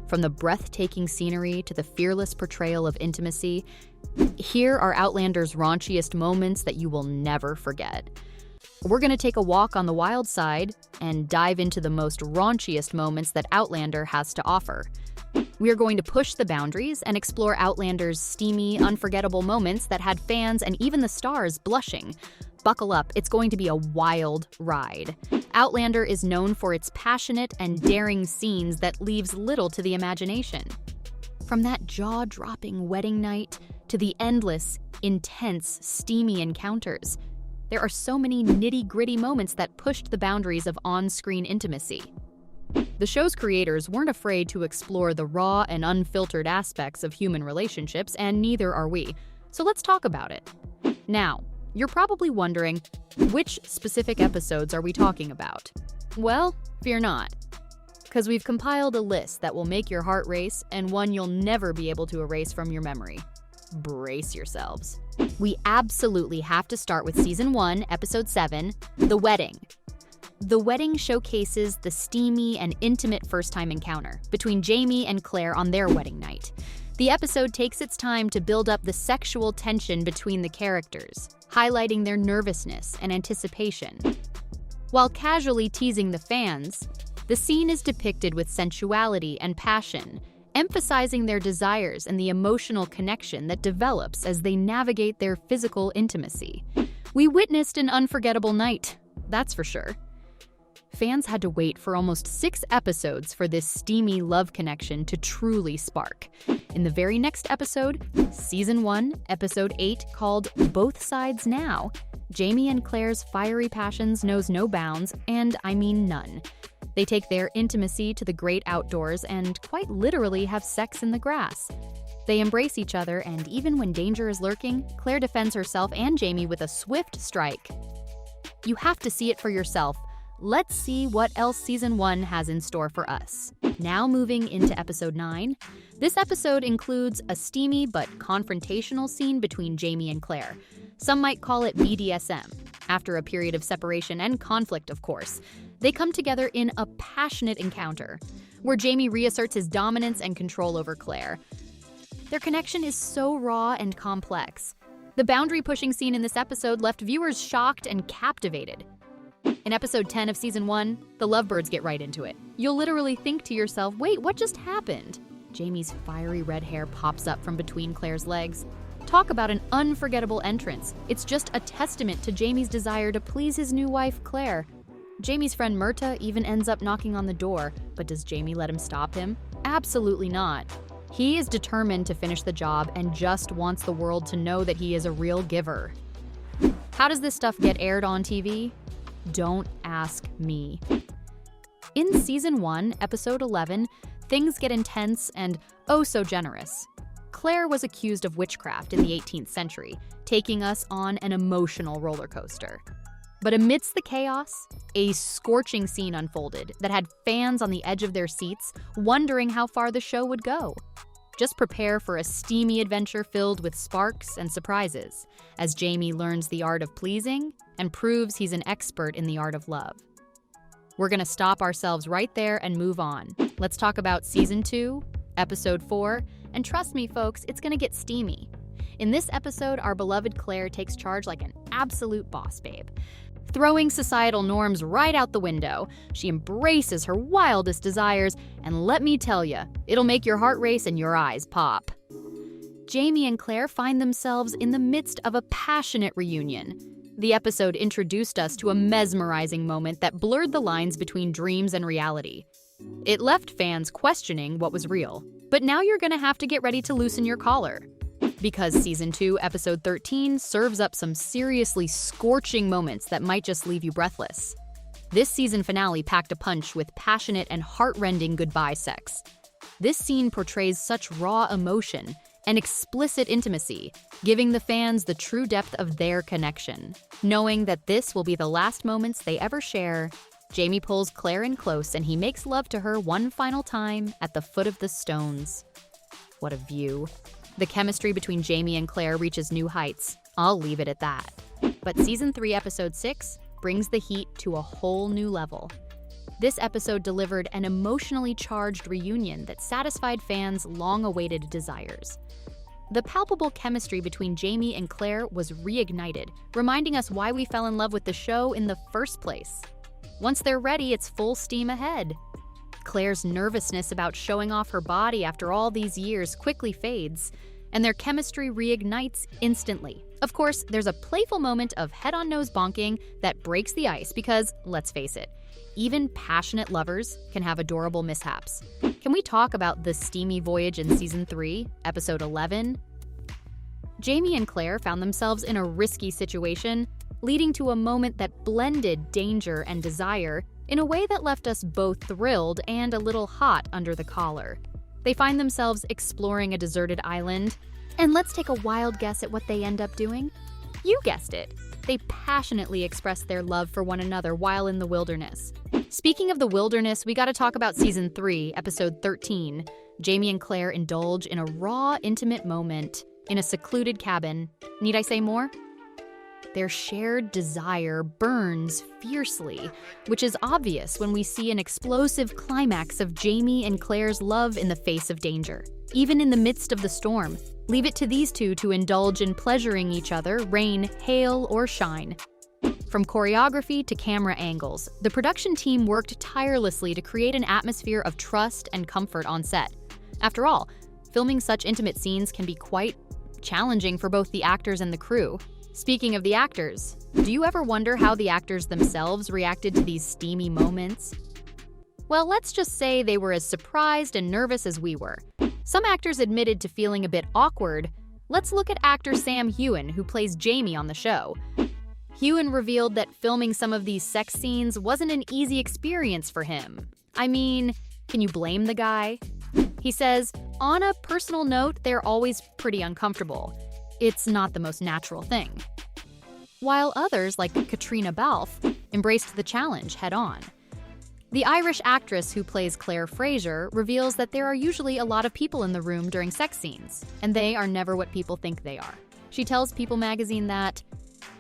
From the breathtaking scenery to the fearless portrayal of intimacy, here are Outlander's raunchiest moments that you will never forget. We're going to take a walk on the wild side and dive into the most raunchiest moments that Outlander has to offer. We are going to push the boundaries and explore Outlander's steamy, unforgettable moments that had fans and even the stars blushing. Buckle up, it's going to be a wild ride. Outlander is known for its passionate and daring scenes that leaves little to the imagination. From that jaw-dropping wedding night to the endless, intense, steamy encounters, there are so many nitty-gritty moments that pushed the boundaries of on-screen intimacy. The show's creators weren't afraid to explore the raw and unfiltered aspects of human relationships, and neither are we. So let's talk about it. Now, you're probably wondering, which specific episodes are we talking about? Well, fear not, because we've compiled a list that will make your heart race and one you'll never be able to erase from your memory. Brace yourselves. We absolutely have to start with Season 1, Episode 7, The Wedding. The Wedding showcases the steamy and intimate first-time encounter between Jamie and Claire on their wedding night. The episode takes its time to build up the sexual tension between the characters, highlighting their nervousness and anticipation. While casually teasing the fans, the scene is depicted with sensuality and passion, emphasizing their desires and the emotional connection that develops as they navigate their physical intimacy. We witnessed an unforgettable night, that's for sure. Fans had to wait for almost 6 episodes for this steamy love connection to truly spark. In the very next episode, Season 1, Episode 8, called Both Sides Now, Jamie and Claire's fiery passions knows no bounds, and I mean none. They take their intimacy to the great outdoors and quite literally have sex in the grass. They embrace each other, and even when danger is lurking, Claire defends herself and Jamie with a swift strike. You have to see it for yourself. Let's see what else Season 1 has in store for us. Now moving into Episode 9. This episode includes a steamy but confrontational scene between Jamie and Claire. Some might call it BDSM. After a period of separation and conflict, of course, they come together in a passionate encounter, where Jamie reasserts his dominance and control over Claire. Their connection is so raw and complex. The boundary-pushing scene in this episode left viewers shocked and captivated. In Episode 10 of Season 1, the lovebirds get right into it. You'll literally think to yourself, wait, what just happened? Jamie's fiery red hair pops up from between Claire's legs. Talk about an unforgettable entrance. It's just a testament to Jamie's desire to please his new wife, Claire. Jamie's friend Myrta even ends up knocking on the door, but does Jamie let him stop him? Absolutely not. He is determined to finish the job and just wants the world to know that he is a real giver. How does this stuff get aired on TV? Don't ask me. In Season 1, Episode 11, things get intense and oh so generous. Claire was accused of witchcraft in the 18th century, taking us on an emotional roller coaster. But amidst the chaos, a scorching scene unfolded that had fans on the edge of their seats, wondering how far the show would go. Just prepare for a steamy adventure filled with sparks and surprises, as Jamie learns the art of pleasing and proves he's an expert in the art of love. We're gonna stop ourselves right there and move on. Let's talk about Season 2, Episode 4, and trust me, folks, it's gonna get steamy. In this episode, our beloved Claire takes charge like an absolute boss babe. Throwing societal norms right out the window, she embraces her wildest desires, and let me tell ya, it'll make your heart race and your eyes pop. Jamie and Claire find themselves in the midst of a passionate reunion. The episode introduced us to a mesmerizing moment that blurred the lines between dreams and reality. It left fans questioning what was real. But now you're gonna have to get ready to loosen your collar, because Season 2, Episode 13 serves up some seriously scorching moments that might just leave you breathless. This season finale packed a punch with passionate and heart-rending goodbye sex. This scene portrays such raw emotion and explicit intimacy, giving the fans the true depth of their connection. Knowing that this will be the last moments they ever share, Jamie pulls Claire in close and he makes love to her one final time at the foot of the stones. What a view. The chemistry between Jamie and Claire reaches new heights. I'll leave it at that. But Season 3, Episode 6 brings the heat to a whole new level. This episode delivered an emotionally charged reunion that satisfied fans' long-awaited desires. The palpable chemistry between Jamie and Claire was reignited, reminding us why we fell in love with the show in the first place. Once they're ready, it's full steam ahead. Claire's nervousness about showing off her body after all these years quickly fades, and their chemistry reignites instantly. Of course, there's a playful moment of head-on-nose bonking that breaks the ice because, let's face it, even passionate lovers can have adorable mishaps. Can we talk about the steamy voyage in Season 3, Episode 11? Jamie and Claire found themselves in a risky situation, leading to a moment that blended danger and desire in a way that left us both thrilled and a little hot under the collar. They find themselves exploring a deserted island, and let's take a wild guess at what they end up doing. You guessed it. They passionately express their love for one another while in the wilderness. Speaking of the wilderness, we gotta talk about Season 3, Episode 13. Jamie and Claire indulge in a raw, intimate moment in a secluded cabin. Need I say more? Their shared desire burns fiercely, which is obvious when we see an explosive climax of Jamie and Claire's love in the face of danger. Even in the midst of the storm, leave it to these two to indulge in pleasuring each other, rain, hail, or shine. From choreography to camera angles, the production team worked tirelessly to create an atmosphere of trust and comfort on set. After all, filming such intimate scenes can be quite challenging for both the actors and the crew. Speaking of the actors, do you ever wonder how the actors themselves reacted to these steamy moments? Well, let's just say they were as surprised and nervous as we were. Some actors admitted to feeling a bit awkward. Let's look at actor Sam Heughan, who plays Jamie on the show. Heughan revealed that filming some of these sex scenes wasn't an easy experience for him. I mean, can you blame the guy? He says, on a personal note, they're always pretty uncomfortable. It's not the most natural thing. While others, like Katrina Balfe, embraced the challenge head-on. The Irish actress who plays Claire Fraser reveals that there are usually a lot of people in the room during sex scenes, and they are never what people think they are. She tells People magazine that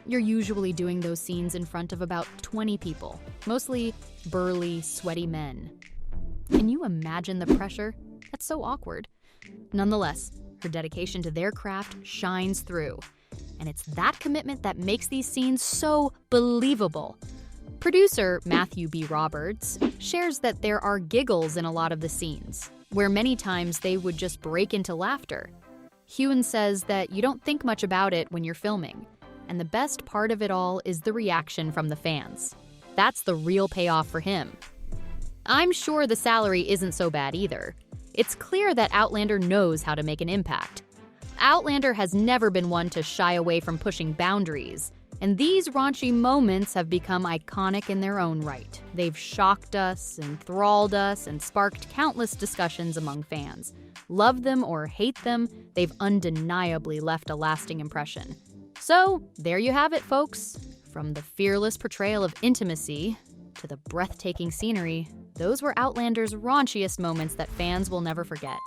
you're usually doing those scenes in front of about 20 people, mostly burly, sweaty men. Can you imagine the pressure? That's so awkward. Nonetheless, her dedication to their craft shines through, and it's that commitment that makes these scenes so believable. Producer Matthew B. Roberts shares that there are giggles in a lot of the scenes, where many times they would just break into laughter. Heughan says that you don't think much about it when you're filming, and the best part of it all is the reaction from the fans. That's the real payoff for him. I'm sure the salary isn't so bad either. It's clear that Outlander knows how to make an impact. Outlander has never been one to shy away from pushing boundaries, and these raunchy moments have become iconic in their own right. They've shocked us, enthralled us, and sparked countless discussions among fans. Love them or hate them, they've undeniably left a lasting impression. So, there you have it, folks. From the fearless portrayal of intimacy to the breathtaking scenery, those were Outlander's raunchiest moments that fans will never forget.